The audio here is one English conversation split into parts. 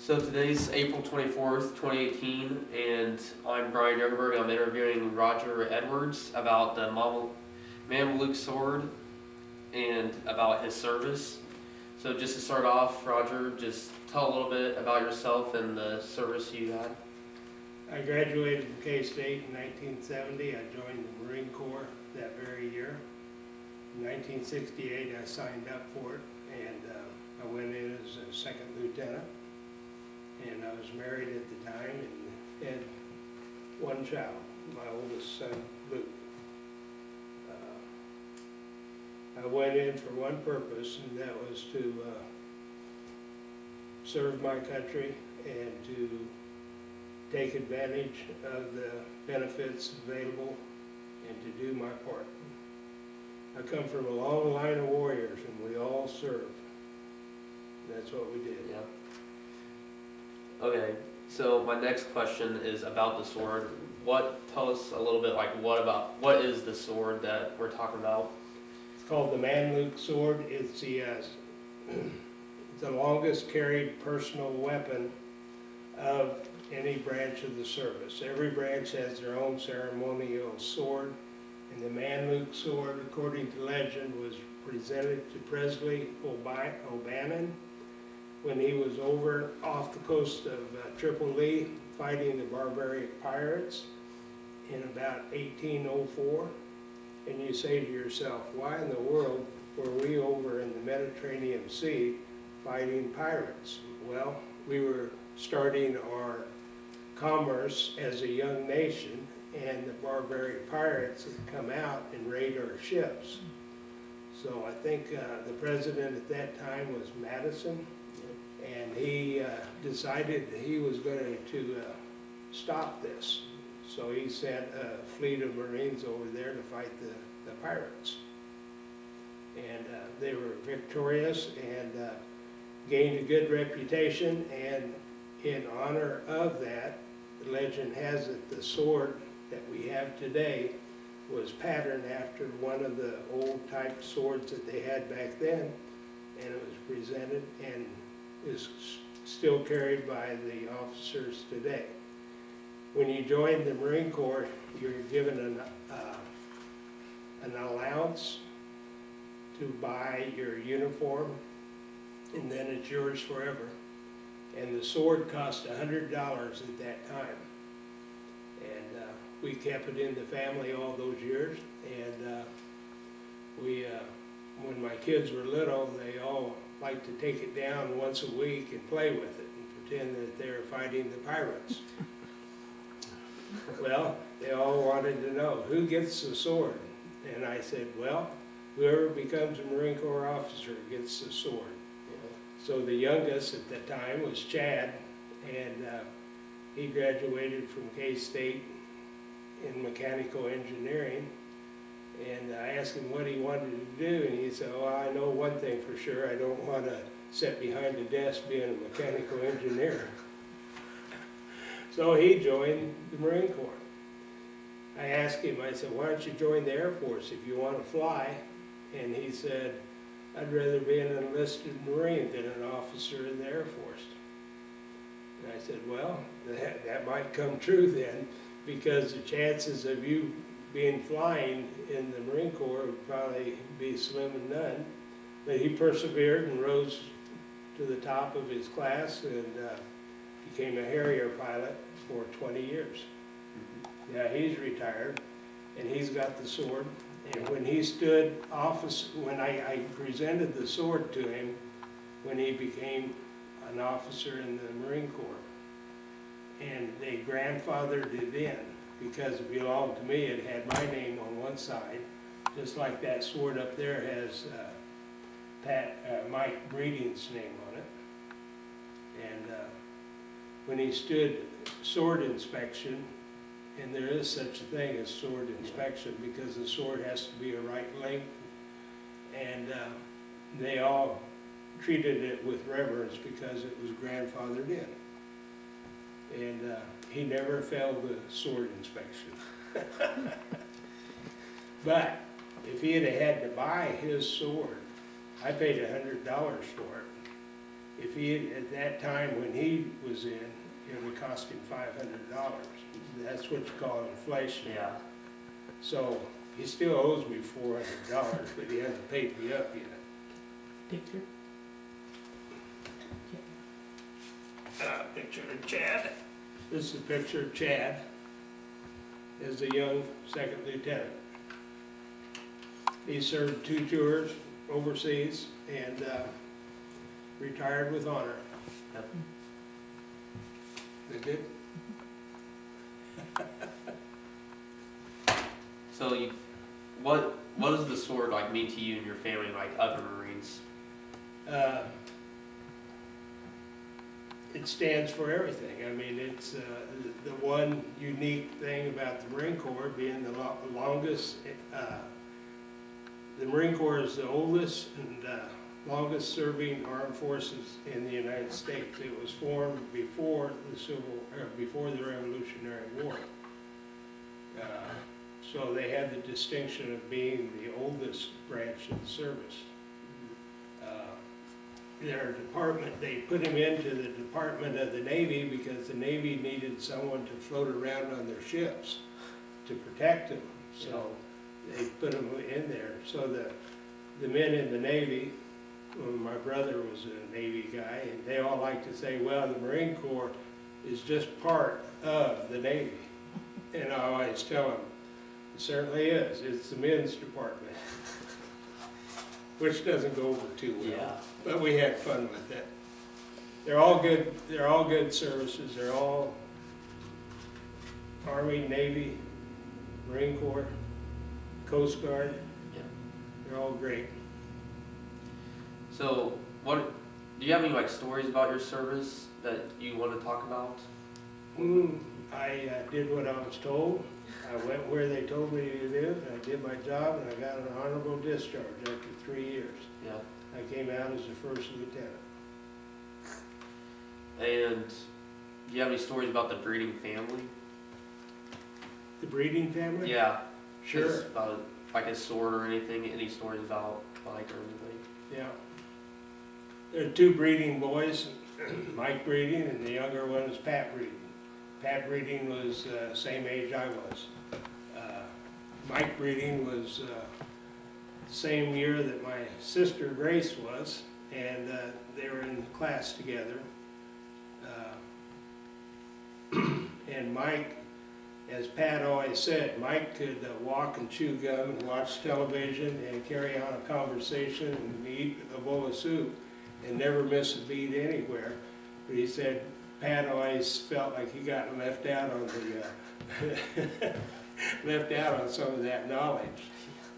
So today's April 24th, 2018, and I'm Bryan Youngberg. I'm interviewing Roger Edwards about the Mameluke sword and about his service. So just to start off, Roger, just tell a little bit about yourself and the service you had. I graduated from K-State in 1970. I joined the Marine Corps that very year. In 1968, I signed up for it, and I went in as a second lieutenant. And I was married at the time and had one child, my oldest son, Luke. I went in for one purpose, and that was to serve my country and to take advantage of the benefits available and to do my part. I come from a long line of warriors, and we all serve. That's what we did. Yeah. Okay, so my next question is about the sword. Tell us a little bit, what is the sword that we're talking about? It's called the Mameluke sword. It's the longest carried personal weapon of any branch of the service. Every branch has their own ceremonial sword, and the Mameluke sword, according to legend, was presented to Presley O'Bannon when he was over off the coast of Tripoli fighting the barbaric pirates in about 1804. And you say to yourself, why in the world were we over in the Mediterranean Sea fighting pirates? Well, we were starting our commerce as a young nation, and the barbaric pirates had come out and raid our ships. So I think the president at that time was Madison, and he decided that he was going to stop this. So he sent a fleet of Marines over there to fight the pirates. And they were victorious and gained a good reputation, and in honor of that, the legend has it the sword that we have today was patterned after one of the old type swords that they had back then, and it was presented and is still carried by the officers today. When you join the Marine Corps, you're given an allowance to buy your uniform, and then it's yours forever. And the sword cost $100 at that time. And we kept it in the family all those years, and when my kids were little, they all liked to take it down once a week and play with it and pretend that they were fighting the pirates. Well, they all wanted to know, who gets the sword? And I said, well, whoever becomes a Marine Corps officer gets the sword. So the youngest at the time was Chad, and he graduated from K-State in mechanical engineering. And I asked him what he wanted to do, and he said, oh, I know one thing for sure, I don't want to sit behind a desk being a mechanical engineer. So he joined the Marine Corps. I asked him, I said, why don't you join the Air Force if you want to fly? And he said, I'd rather be an enlisted Marine than an officer in the Air Force. And I said, well, that might come true then, because the chances of you being flying in the Marine Corps would probably be slim and none. But he persevered and rose to the top of his class and became a Harrier pilot for 20 years. Yeah, he's retired, and he's got the sword. And when he stood office, when I presented the sword to him, when he became an officer in the Marine Corps, and they grandfathered it in, because it belonged to me, it had my name on one side, just like that sword up there has Mike Breeding's name on it. And when he stood sword inspection, and there is such a thing as sword inspection because the sword has to be a right length, and they all treated it with reverence because it was grandfathered in. And he never failed the sword inspection. But if he had to buy his sword, I paid $100 for it, If he, at that time when he was in, it would cost him $500. That's what you call inflation. Yeah. So he still owes me $400, but he hasn't paid me up yet. Picture. Picture of Chad. This is a picture of Chad as a young second lieutenant. He served 2 tours overseas and retired with honor. Yep. They did. So what does the sword like mean to you and your family, like other Marines? It stands for everything. I mean, it's the one unique thing about the Marine Corps being the longest. The Marine Corps is the oldest and longest serving armed forces in the United States. It was formed before the Revolutionary War. So they had the distinction of being the oldest branch of the service. Their department, they put him into the Department of the Navy because the Navy needed someone to float around on their ships to protect them. So they put him in there. So the men in the Navy, well, my brother was a Navy guy, and they all like to say, well, the Marine Corps is just part of the Navy. And I always tell them, it certainly is. It's the men's department, which doesn't go over too well. Yeah. But we had fun with it. They're all good. They're all good services. They're all Army, Navy, Marine Corps, Coast Guard. Yeah. They're all great. So, do you have any like stories about your service that you want to talk about? I did what I was told. I went where they told me to live. I did my job, and I got an honorable discharge after 3 years. Yeah. I came out as a first lieutenant. And do you have any stories about the breeding family? The breeding family? Yeah. Sure. About like a sword or anything? Any stories about like or anything? Yeah. There are 2 breeding boys, Mike Breeding, and the younger one is Pat Breeding. Pat Breeding was same age I was. Mike Breeding was the same year that my sister Grace was, and they were in class together. And Mike, as Pat always said, Mike could walk and chew gum and watch television and carry on a conversation and eat a bowl of soup and never miss a beat anywhere. But he said Pat always felt like he got left out on the left out on some of that knowledge.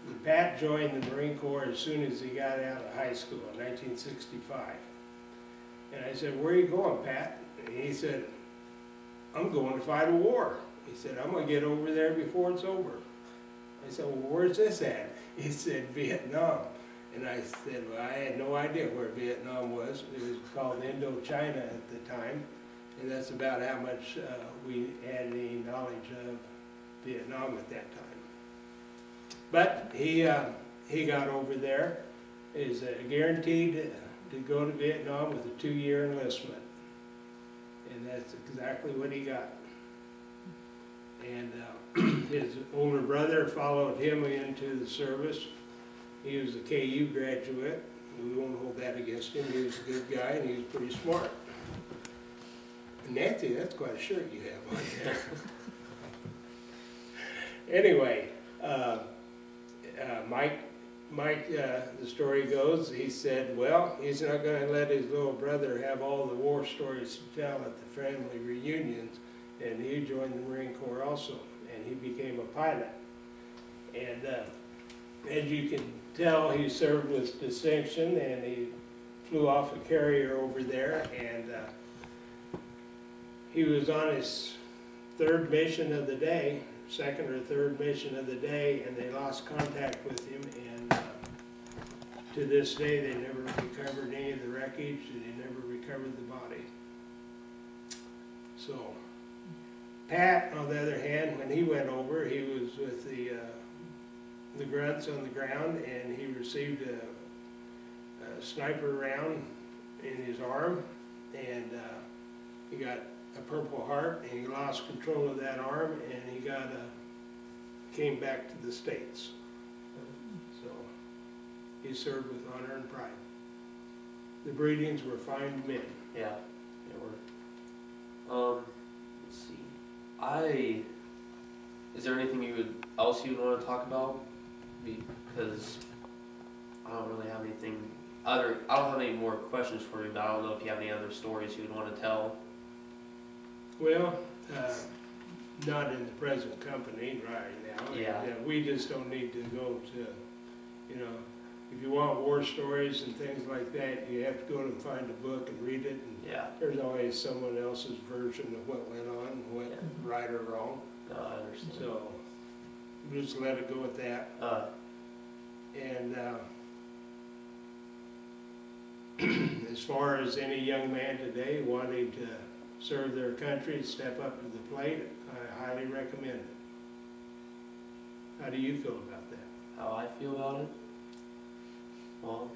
And Pat joined the Marine Corps as soon as he got out of high school in 1965. And I said, "Where are you going, Pat?" And he said, "I'm going to fight a war." He said, "I'm going to get over there before it's over." I said, "Well, where's this at?" He said, "Vietnam." And I said, "Well, I had no idea where Vietnam was." It was called Indochina at the time, and that's about how much we had any knowledge of Vietnam at that time. But he got over there, is guaranteed to go to Vietnam with a 2-year enlistment, and that's exactly what he got. And his older brother followed him into the service. He was a KU graduate. We won't hold that against him. He was a good guy, and he was pretty smart. Nancy, that's quite a shirt you have on there. Anyway, Mike, the story goes, he said, well, he's not going to let his little brother have all the war stories to tell at the family reunions, and he joined the Marine Corps also, and he became a pilot. And as you can tell, he served with distinction, and he flew off a carrier over there, and he was on his 3rd mission of the day, 2nd or 3rd mission of the day, and they lost contact with him, and to this day they never recovered any of the wreckage, and they never recovered the body. So Pat, on the other hand, when he went over, he was with the grunts on the ground, and he received a sniper round in his arm, and he got a Purple Heart, and he lost control of that arm, and he came back to the States. So he served with honor and pride. The breedings were fine men. Yeah, they were. Let's see. Is there anything else you would want to talk about? Because I don't really have anything I don't have any more questions for you, but I don't know if you have any other stories you would want to tell. Well, not in the present company right now. Yeah. We just don't need to go to, if you want war stories and things like that, you have to go and find a book and read it. And Yeah. there's always someone else's version of what went on, what right or wrong. No, I understand. So just let it go with that. And as far as any young man today wanting to serve their country, step up to the plate, I highly recommend it. How do you feel about that? How I feel about it? Well,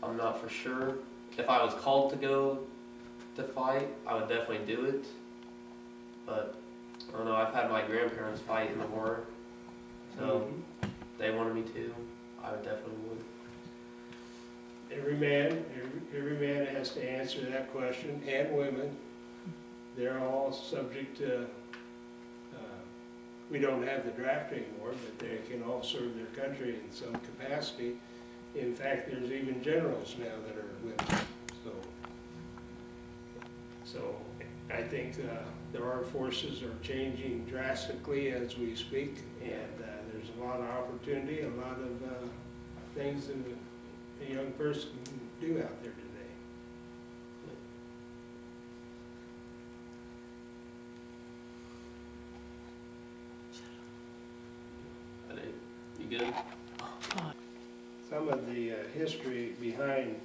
I'm not for sure. If I was called to go to fight, I would definitely do it. But I don't know, I've had my grandparents fight in the war, so they wanted me to. I would definitely would. Every man has to answer that question, and women. They're all subject to, we don't have the draft anymore, but they can all serve their country in some capacity. In fact, there's even generals now that are women. So I think the armed forces are changing drastically as we speak, and there's a lot of opportunity, a lot of things that a young person can do out there today. You good? Some of the history behind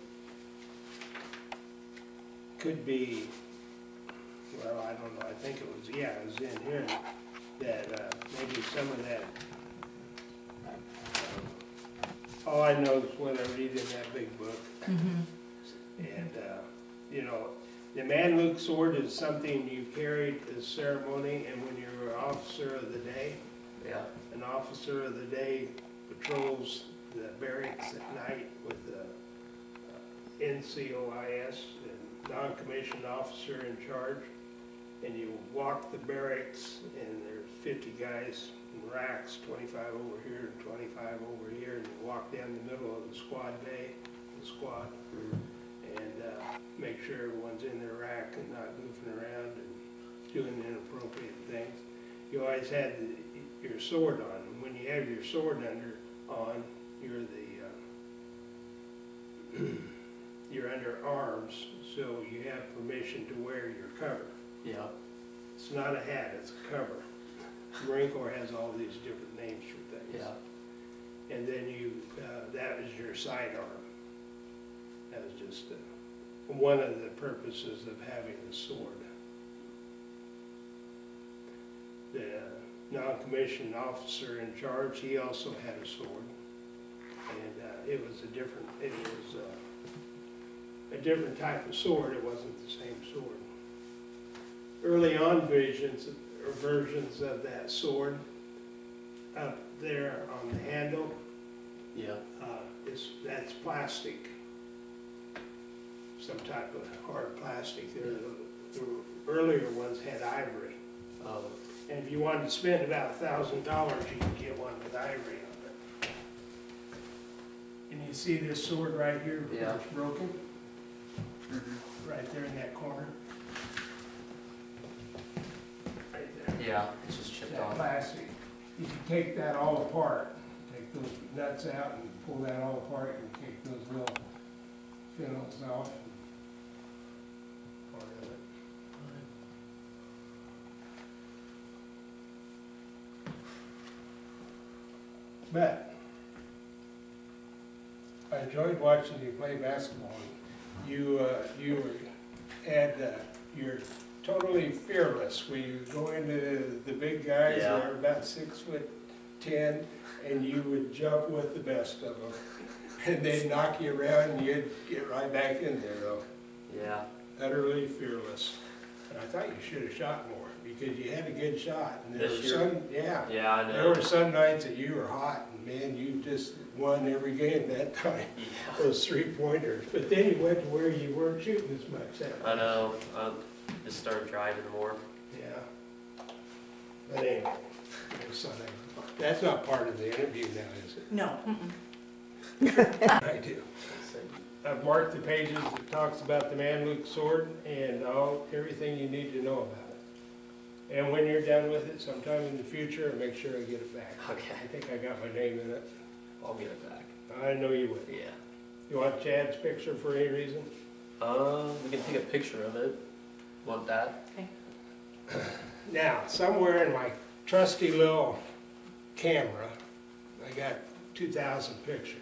could be, well, I don't know, I think it was in here, that maybe some of that, all I know is what I read in that big book. And, the man-luke sword is something you carried as ceremony, and when you're an officer of the day, an officer of the day patrols the barracks at night with the NCOIS, the non-commissioned officer in charge, and you walk the barracks, and there's 50 guys in racks, 25 over here and 25 over here, and you walk down the middle of the squad bay, and make sure everyone's in their rack and not goofing around and doing inappropriate things. You always had your sword on, and when you have your sword on, you're under arms, so you have permission to wear your cover. Yeah. It's not a hat, it's a cover. The Marine Corps has all these different names for things. Yeah. And then that was your sidearm. That was just one of the purposes of having a sword. The non-commissioned officer in charge, he also had a sword. And it was a different type of sword. It wasn't the same sword. Early on versions of that sword, up there on the handle, that's plastic, some type of hard plastic. The earlier ones had ivory. And if you wanted to spend about $1,000, you could get one with ivory on it. And you see this sword right here, it's broken? Right there in that corner. Right there. Yeah, it's just chipped That off. plastic. You can take that all apart. Take those nuts out and pull that all apart and take those little fennels off. Part of it. But I enjoyed watching you play basketball. You're totally fearless. When you go into the big guys, they're about 6'10", and you would jump with the best of them. and they'd knock you around and you'd get right back in there though. Yeah. Utterly fearless. And I thought you should have shot more because you had a good shot. And there This were year? some, yeah. Yeah, I know. There were some nights that you were hot and man, you just won every game that time. Yeah. Those 3-pointers. But then you went to where you weren't shooting as much that I know. I just started driving more. Yeah. But anyway, that's not part of the interview now, is it? No. I do. I've marked the pages that talks about the Manluk sword and everything you need to know about it. And when you're done with it, sometime in the future, make sure I get it back. Okay. I think I got my name in it. I'll get it back. I know you would. Yeah. You want Chad's picture for any reason? We can take a picture of it. Want that? Okay. Now, somewhere in my trusty little camera, I got 2,000 pictures.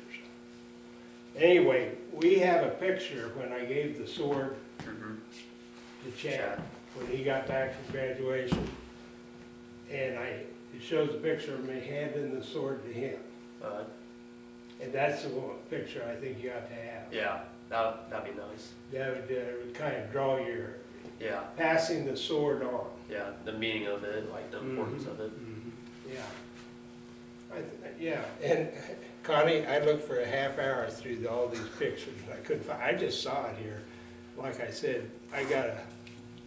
Anyway, we have a picture when I gave the sword to Chad when he got back from graduation. And it shows a picture of me handing the sword to him. And that's the one picture I think you ought to have. Yeah, that'd be nice. That would kind of draw your Yeah. passing the sword on. Yeah, the meaning of it, like the importance of it. Yeah. Yeah, and Connie, I looked for a half hour through all these pictures and I couldn't find, I just saw it here. Like I said,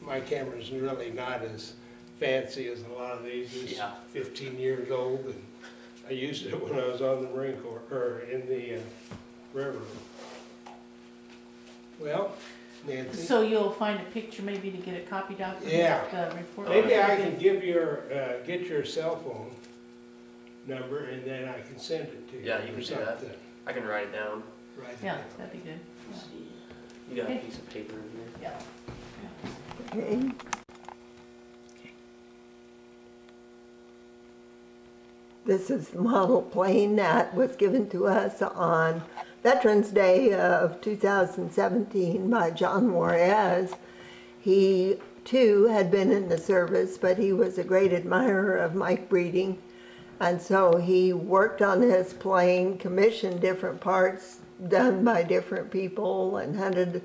my camera's really not as fancy as a lot of these. It's 15 years old and I used it when I was on the Marine Corps, or in the river. Well, Nancy. So you'll find a picture maybe to get a copy document? Yeah. Report? Maybe I can give get your cell phone number and then I can send it to you. Yeah, you can do that. I can write it down. Write it Yeah, down. that'd be good. You got Okay. a piece of paper in here. Yeah. Okay. This is the model plane that was given to us on Veterans Day of 2017 by John Juarez. He too had been in the service, but he was a great admirer of Mike Breeding. And so he worked on his plane, commissioned different parts done by different people, and hunted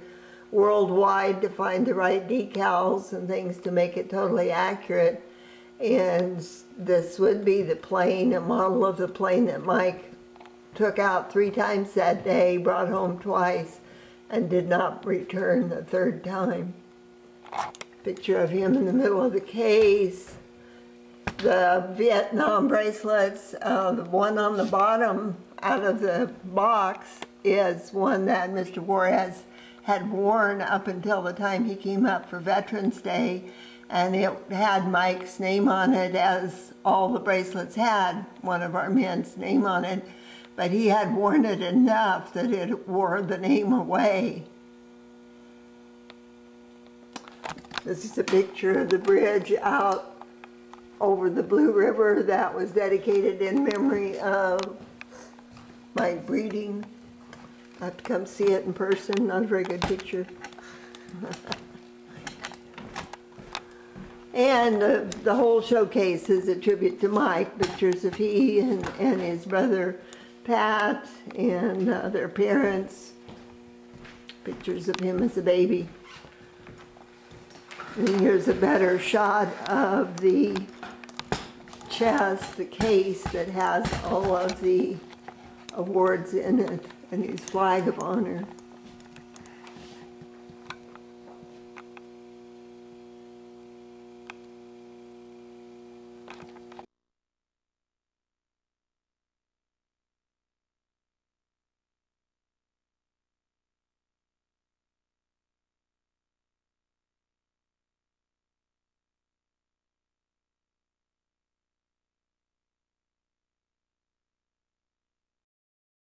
worldwide to find the right decals and things to make it totally accurate. And this would be the plane, a model of the plane that Mike took out 3 times that day, brought home twice, and did not return the 3rd time. Picture of him in the middle of the case. The Vietnam bracelets, the one on the bottom out of the box is one that Mr. Juarez had worn up until the time he came up for Veterans Day. And it had Mike's name on it, as all the bracelets had one of our men's name on it, but he had worn it enough that it wore the name away. This is a picture of the bridge out over the Blue River that was dedicated in memory of Mike Breeding. I have to come see it in person, not a very good picture. And the whole showcase is a tribute to Mike, pictures of he and his brother Pat and their parents, pictures of him as a baby. And here's a better shot of the chest, the case that has all of the awards in it and his flag of honor.